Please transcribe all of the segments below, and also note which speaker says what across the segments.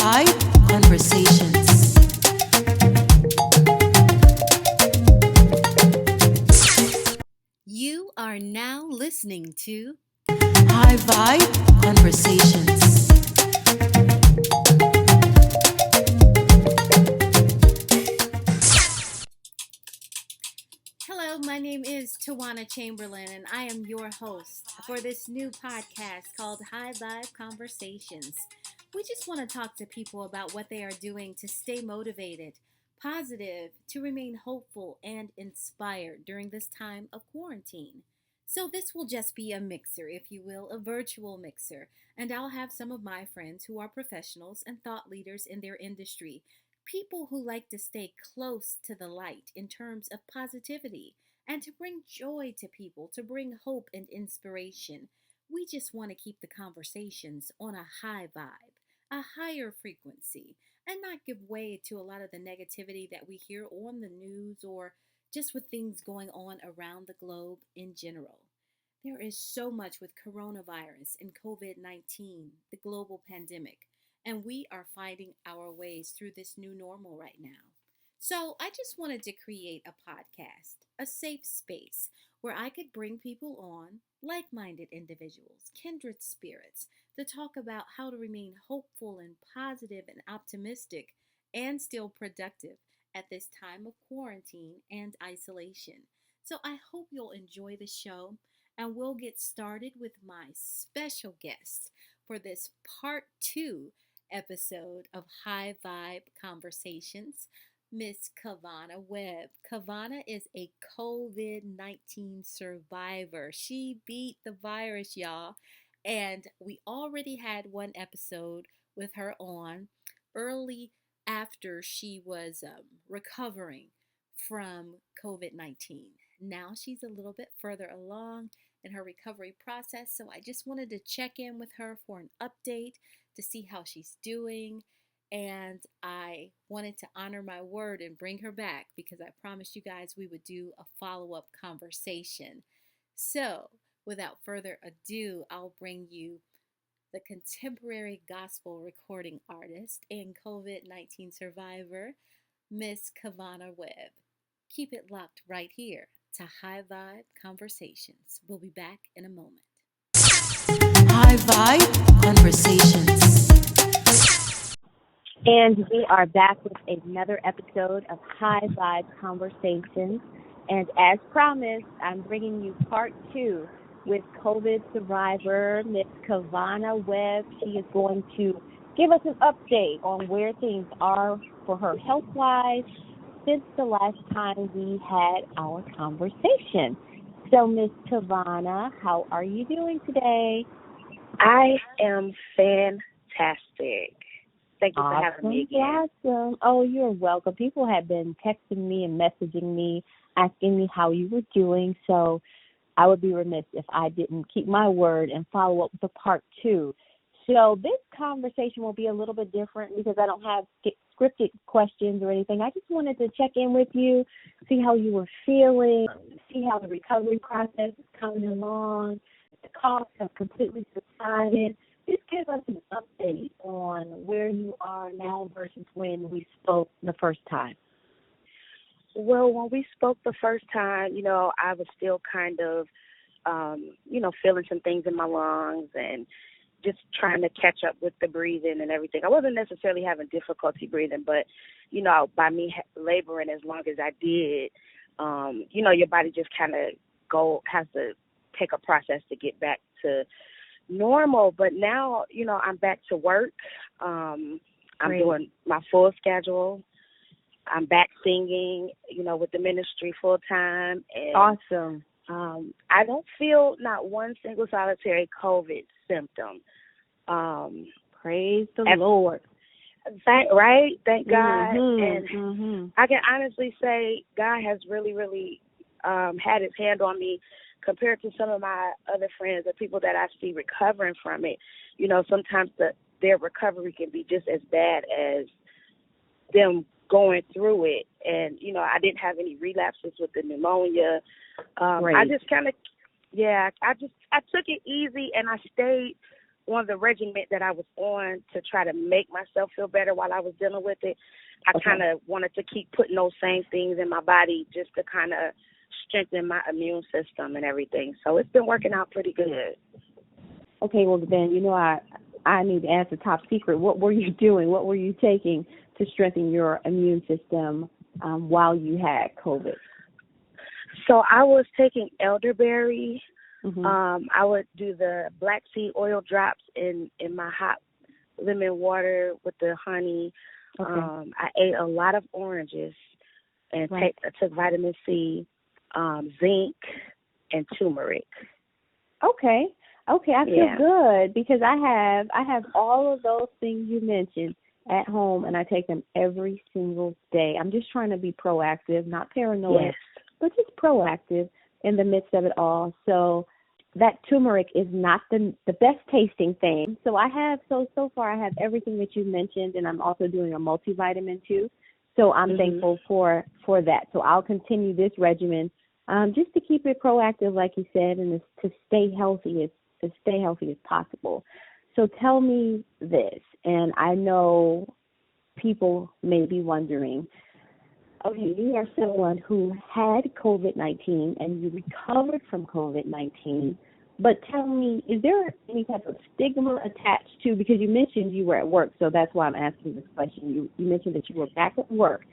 Speaker 1: HighVibe Conversations. You are now listening to HighVibe Conversations. Hello, my name is Tawana Chamberlain, and I am your host for this new podcast called HighVibe Conversations. We just want to talk to people about what they are doing to stay motivated, positive, to remain hopeful and inspired during this time of quarantine. So this will just be a mixer, if you will, a virtual mixer, and I'll have some of my friends who are professionals and thought leaders in their industry, people who like to stay close to the light in terms of positivity and to bring joy to people, to bring hope and inspiration. We just want to keep the conversations on a high vibe, a higher frequency, and not give way to a lot of the negativity that we hear on the news or just with things going on around the globe in general. There is so much with coronavirus and COVID-19, the global pandemic, and we are finding our ways through this new normal right now. So I just wanted to create a podcast, a safe space where I could bring people on, like-minded individuals, kindred spirits, to talk about how to remain hopeful and positive and optimistic and still productive at this time of quarantine and isolation. So I hope you'll enjoy the show, and we'll get started with my special guest for this part 2 episode of High Vibe Conversations, Miss Kavahna Webb. Kavahna is a COVID-19 survivor. She beat the virus, y'all. And we already had one episode with her on early after she was recovering from COVID-19. Now she's a little bit further along in her recovery process. So I just wanted to check in with her for an update to see how she's doing. And I wanted to honor my word and bring her back because I promised you guys we would do a follow-up conversation. So without further ado, I'll bring you the contemporary gospel recording artist and COVID-19 survivor, Miss Kavahna Webb. Keep it locked right here to High Vibe Conversations. We'll be back in a moment. High Vibe Conversations.
Speaker 2: And we are back with another episode of High Vibe Conversations. And as promised, I'm bringing you part 2 with COVID survivor, Miss Kavahna Webb. She is going to give us an update on where things are for her health-wise since the last time we had our conversation. So, Miss Kavahna, how are you doing today?
Speaker 3: I am fantastic. Thank you for having me again.
Speaker 2: Awesome. Oh, you're welcome. People have been texting me and messaging me, asking me how you were doing. So I would be remiss if I didn't keep my word and follow up with a part 2. So this conversation will be a little bit different because I don't have scripted questions or anything. I just wanted to check in with you, see how you were feeling, see how the recovery process is coming along. The coughs have completely subsided. Just give us an update on where you are now versus when we spoke the first time.
Speaker 3: Well, when we spoke the first time, I was still kind of, feeling some things in my lungs and just trying to catch up with the breathing and everything. I wasn't necessarily having difficulty breathing, but, by me laboring as long as I did, your body just kind of has to take a process to get back to normal. But now, I'm back to work. I'm doing my full schedule. I'm back singing, with the ministry full time. And,
Speaker 2: awesome.
Speaker 3: I don't feel not one single solitary COVID symptom.
Speaker 2: Praise the Lord.
Speaker 3: Thank God. And I can honestly say God has really, really had his hand on me compared to some of my other friends or people that I see recovering from it. Sometimes their recovery can be just as bad as them going through it. And, I didn't have any relapses with the pneumonia. I just kind of, I took it easy and I stayed on the regimen that I was on to try to make myself feel better while I was dealing with it, I kind of wanted to keep putting those same things in my body just to kind of strengthen my immune system and everything. So it's been working out pretty good.
Speaker 2: Okay, well then, I need to ask the top secret. What were you doing? What were you taking to strengthen your immune system while you had COVID?
Speaker 3: So I was taking elderberry.
Speaker 2: Mm-hmm.
Speaker 3: I would do the black seed oil drops in my hot lemon water with the honey.
Speaker 2: Okay.
Speaker 3: I ate a lot of oranges and I took vitamin C, zinc, and turmeric.
Speaker 2: Okay, I feel good because I have all of those things you mentioned at home, and I take them every single day. I'm just trying to be proactive, not paranoid, but just proactive in the midst of it all. So that turmeric is not the best tasting thing. So I have, so far I have everything that you mentioned, and I'm also doing a multivitamin too. So I'm thankful for that. So I'll continue this regimen just to keep it proactive, like you said, and to stay healthy as possible. So tell me this, and I know people may be wondering, okay, you are someone who had COVID-19 and you recovered from COVID-19, but tell me, is there any type of stigma attached to, because you mentioned you were at work, so that's why I'm asking this question. You mentioned that you were back at work.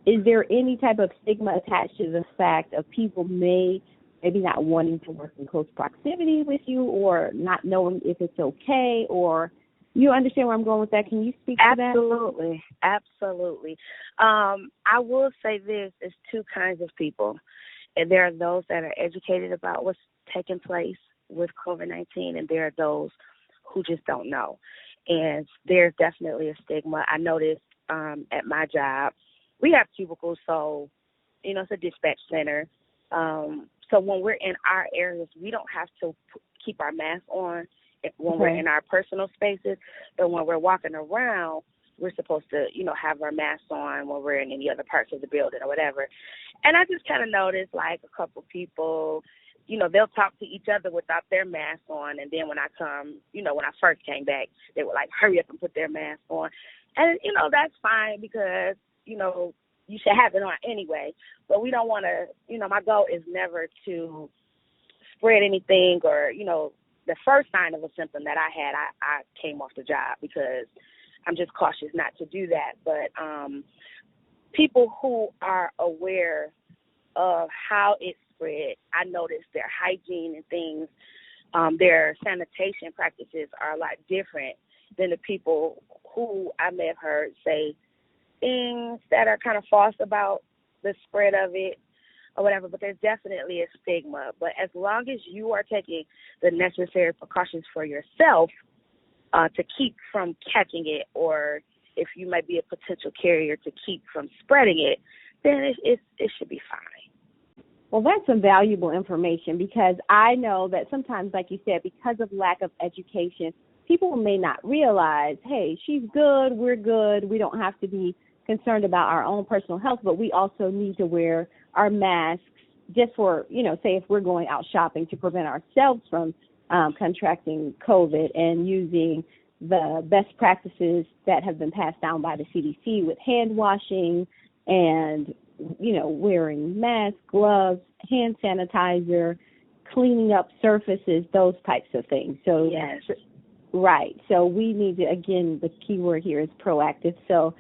Speaker 2: Is there any type of stigma attached to the fact of people maybe not wanting to work in close proximity with you, or not knowing if it's okay, or you understand where I'm going with that? Can you speak to that?
Speaker 3: Absolutely. I will say this, is two kinds of people. And there are those that are educated about what's taking place with COVID-19, and there are those who just don't know. And there's definitely a stigma. I noticed at my job, we have cubicles, so, it's a dispatch center. So when we're in our areas, we don't have to keep our mask on when we're in our personal spaces. But when we're walking around, we're supposed to, have our masks on when we're in any other parts of the building or whatever. And I just kind of noticed, like, a couple people, they'll talk to each other without their mask on. And then when I when I first came back, they would, like, hurry up and put their mask on. And, that's fine because, you should have it on anyway. But we don't want to, my goal is never to spread anything or, the first sign of a symptom that I had, I came off the job because I'm just cautious not to do that. But people who are aware of how it spread, I noticed their hygiene and things, their sanitation practices are a lot different than the people who I may have heard say things that are kind of false about the spread of it or whatever, but there's definitely a stigma. But as long as you are taking the necessary precautions for yourself to keep from catching it, or if you might be a potential carrier, to keep from spreading it, then it should be fine.
Speaker 2: Well, that's some valuable information, because I know that sometimes, like you said, because of lack of education, people may not realize, hey, she's good, we're good, we don't have to be concerned about our own personal health, but we also need to wear our masks just for, say if we're going out shopping, to prevent ourselves from contracting COVID, and using the best practices that have been passed down by the CDC with hand washing and, wearing masks, gloves, hand sanitizer, cleaning up surfaces, those types of things. So, right. So we need to, again, the key word here is proactive. So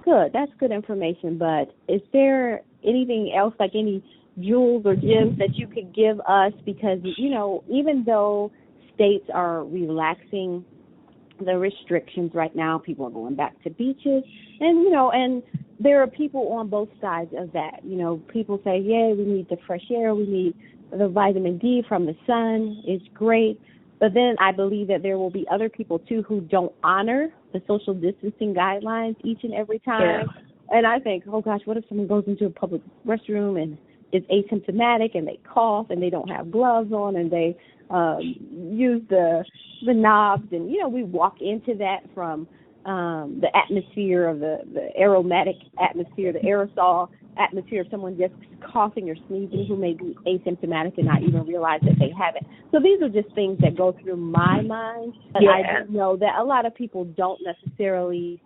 Speaker 2: good. That's good information. But is there anything else, like any jewels or gems that you could give us? Because, even though states are relaxing the restrictions right now, people are going back to beaches, and, and there are people on both sides of that. People say, yeah, we need the fresh air, we need the vitamin D from the sun, it's great. But then I believe that there will be other people, too, who don't honor the social distancing guidelines each and every time. Yeah. And I think, oh, gosh, what if someone goes into a public restroom and is asymptomatic and they cough and they don't have gloves on and they use the knobs? And, we walk into that from the atmosphere of the aromatic atmosphere, the aerosol, atmosphere of someone just coughing or sneezing who may be asymptomatic and not even realize that they have it. So these are just things that go through my mind. But I do know that a lot of people don't necessarily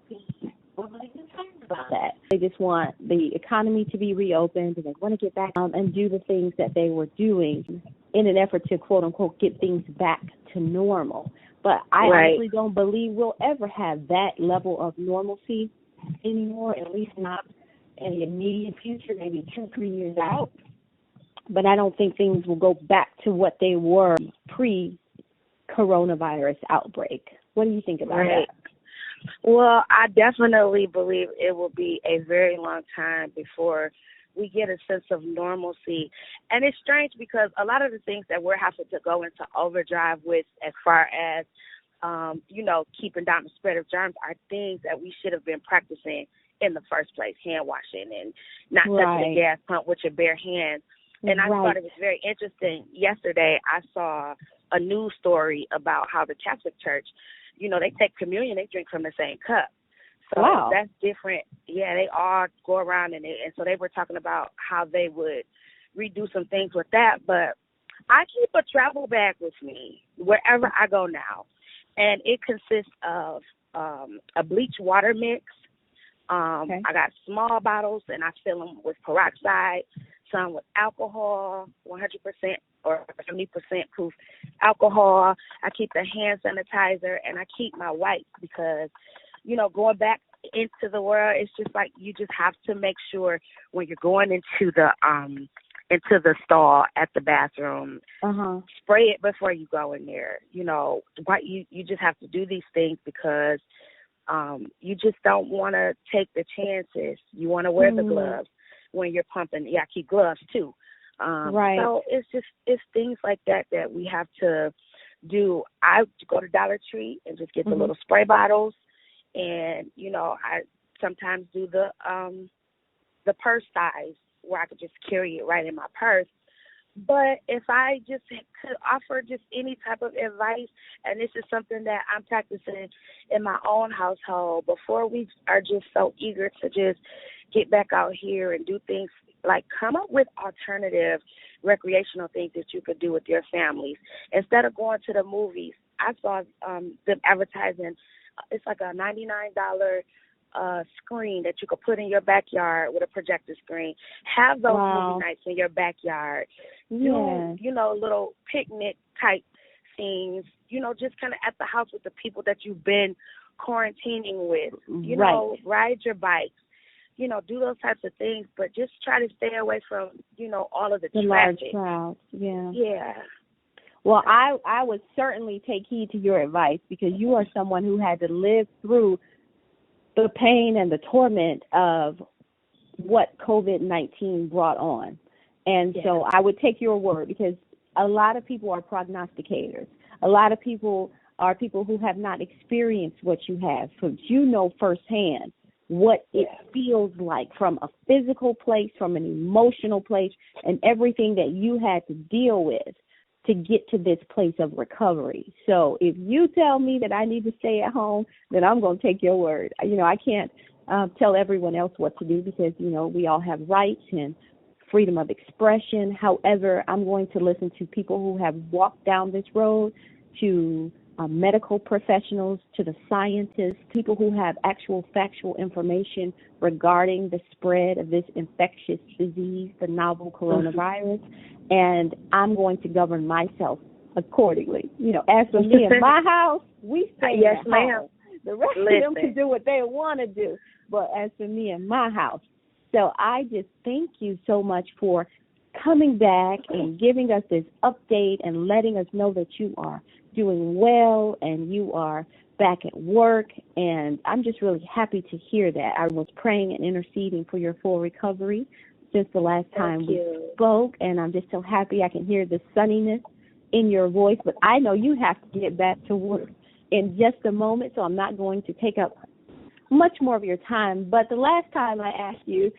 Speaker 2: about that. They just want the economy to be reopened, and they want to get back and do the things that they were doing in an effort to, quote unquote, get things back to normal. But I honestly don't believe we'll ever have that level of normalcy anymore, at least not in the immediate future, maybe 2-3 years out. But I don't think things will go back to what they were pre-coronavirus outbreak. What do you think about that?
Speaker 3: Well, I definitely believe it will be a very long time before we get a sense of normalcy. And it's strange because a lot of the things that we're having to go into overdrive with as far as, keeping down the spread of germs are things that we should have been practicing in the first place, hand washing and not touching the gas pump with your bare hands. And I thought it was very interesting. Yesterday I saw a news story about how the Catholic Church, they take communion, they drink from the same cup. So that's different. Yeah, they all go around and so they were talking about how they would redo some things with that. But I keep a travel bag with me wherever I go now, and it consists of a bleach water mix. I got small bottles, and I fill them with peroxide, some with alcohol, 100% or 70% proof alcohol. I keep the hand sanitizer, and I keep my wipes because, going back into the world, it's just like you just have to make sure when you're going into the stall at the bathroom, spray it before you go in there. You just have to do these things because you just don't want to take the chances. You want to wear the gloves when you're pumping. Yeah, I keep gloves too. So it's things like that we have to do. I go to Dollar Tree and just get the little spray bottles, and I sometimes do the purse size where I could just carry it right in my purse. But if I just could offer just any type of advice, and this is something that I'm practicing in my own household, before we are just so eager to just get back out here and do things, like come up with alternative recreational things that you could do with your families. Instead of going to the movies, I saw them advertising, it's like a $99 screen that you could put in your backyard with a projector screen. Have those movie nights in your backyard. Do, little picnic type things, just kind of at the house with the people that you've been quarantining with. Ride your bikes. Do those types of things, but just try to stay away from, all of the traffic.
Speaker 2: Large crowds.
Speaker 3: Yeah.
Speaker 2: Well, I would certainly take heed to your advice because you are someone who had to live through the pain and the torment of what COVID-19 brought on. And so I would take your word because a lot of people are prognosticators. A lot of people are people who have not experienced what you have. So firsthand what it feels like from a physical place, from an emotional place, and everything that you had to deal with to get to this place of recovery. So if you tell me that I need to stay at home, then I'm going to take your word. I can't tell everyone else what to do because, we all have rights and freedom of expression. However, I'm going to listen to people who have walked down this road, to medical professionals, to the scientists, people who have actual factual information regarding the spread of this infectious disease, the novel coronavirus, and I'm going to govern myself accordingly. As for me and my house, we stay in the house. The rest of them can do what they want to do, but as for me and my house. So I just thank you so much for coming back and giving us this update and letting us know that you are doing well and you are back at work, and I'm just really happy to hear that. I was praying and interceding for your full recovery since the last time we spoke, and I'm just so happy I can hear the sunniness in your voice, but I know you have to get back to work in just a moment, so I'm not going to take up much more of your time. But the last time I asked you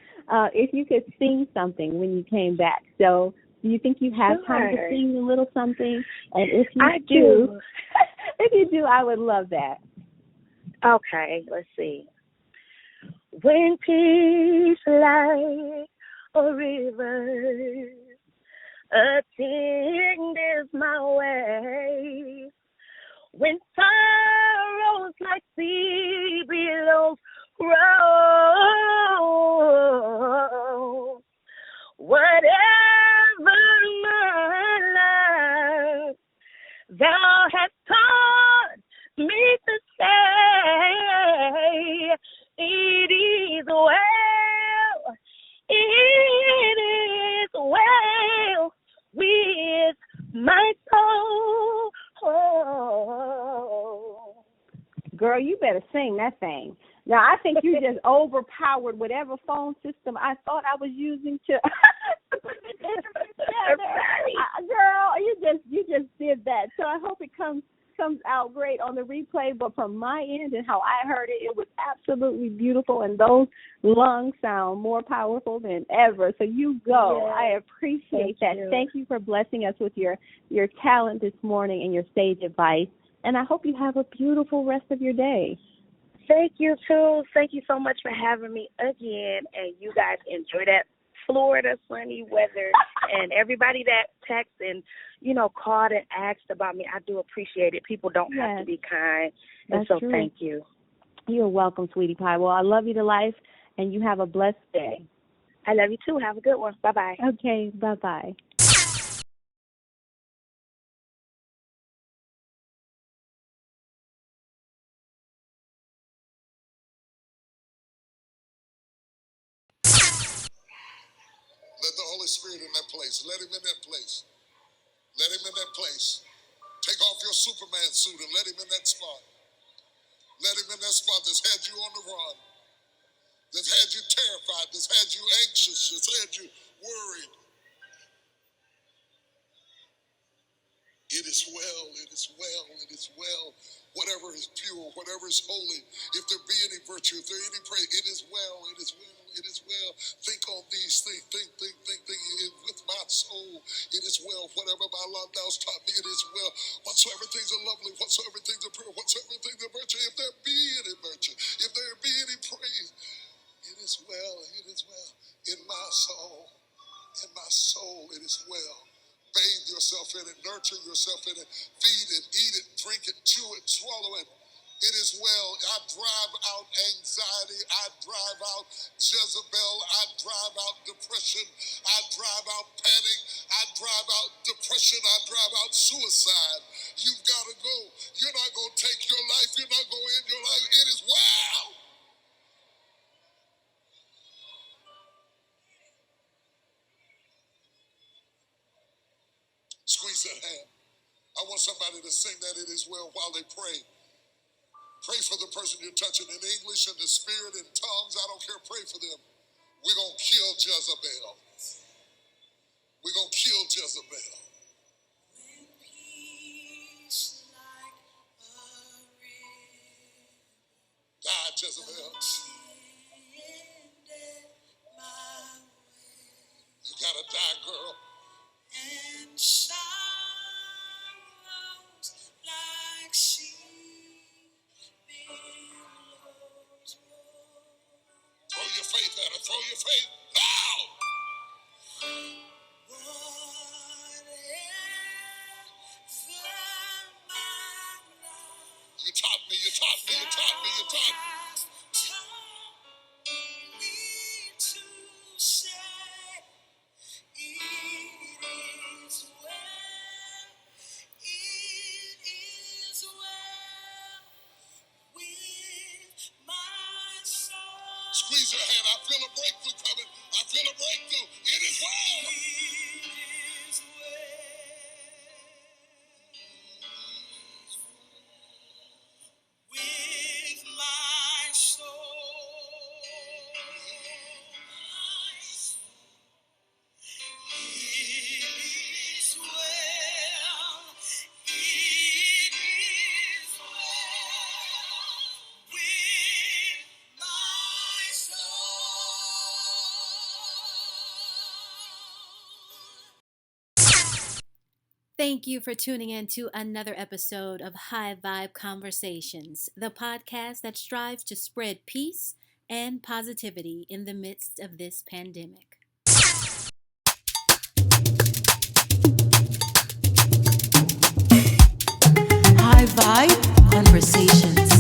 Speaker 2: if you could sing something when you came back, so do you think you have time to sing a little something? And if you do, if you do, I would love that.
Speaker 3: Okay, let's see. When peace like or rivers. Attend is my way. When sorrows like sea billows roll, whatever my life thou hast taught me to say, it is well, it is well with my soul.
Speaker 2: Girl, you better sing that thing. Now, I think you just overpowered whatever phone system I thought I was using to put this instrument together. Girl, you just did that. So I hope it comes out great on the replay. But from my end and how I heard it, it was absolutely beautiful, and those lungs sound more powerful than ever. So you go.
Speaker 3: Yes.
Speaker 2: I appreciate that. Thank you for blessing us with your talent this morning and your sage advice. And I hope you have a beautiful rest of your day.
Speaker 3: Thank you, too. Thank you so much for having me again. And you guys enjoy that Florida sunny weather. And everybody that texted and, called and asked about me, I do appreciate it. People don't have to be kind. And so
Speaker 2: true.
Speaker 3: Thank you.
Speaker 2: You're welcome, sweetie pie. Well, I love you to life, and you have a blessed day.
Speaker 3: I love you, too. Have a good one. Bye-bye.
Speaker 2: Okay, bye-bye.
Speaker 4: Let the Holy Spirit in that place. Let him in that place. Let him in that place. Take off your Superman suit and let him in that spot. Let him in that spot that's had you on the run, that's had you terrified, that's had you anxious, that's had you worried. It is well, it is well, it is well. Whatever is pure, whatever is holy, if there be any virtue, if there any praise, it is well, it is well, it is well. Think on these things, think. With my soul, it is well. Whatever my Lord thou hast taught me, it is well. Whatsoever things are lovely, whatsoever things are pure, whatsoever things are virtue, if there be any virtue, if there be any praise, it is well, it is well. In my soul, it is well. Bathe yourself in it, nurture yourself in it, feed it, eat it, drink it, chew it, swallow it. It is well. I drive out anxiety. I drive out Jezebel. I drive out depression. I drive out panic. I drive out depression. I drive out suicide. You've got to go. You're not going to take your life. You're not going to end your life. It is well. Squeeze that hand. I want somebody to sing that it is well while they pray. Pray for the person you're touching in English, in the spirit, in tongues. I don't care. Pray for them. We're going to kill Jezebel. We're going to kill Jezebel. Die, Jezebel. You got to die, girl. And sorrows like sea billows roll. Throw your faith at her. Throw your faith. Now! You taught me. To say it is well with my soul. Squeeze your hand. I feel a breakthrough coming. It is well. With my soul. It is well with my soul.
Speaker 1: Thank you for tuning in to another episode of HighVibe Conversations, the podcast that strives to spread peace and positivity in the midst of this pandemic.
Speaker 4: HighVibe Conversations.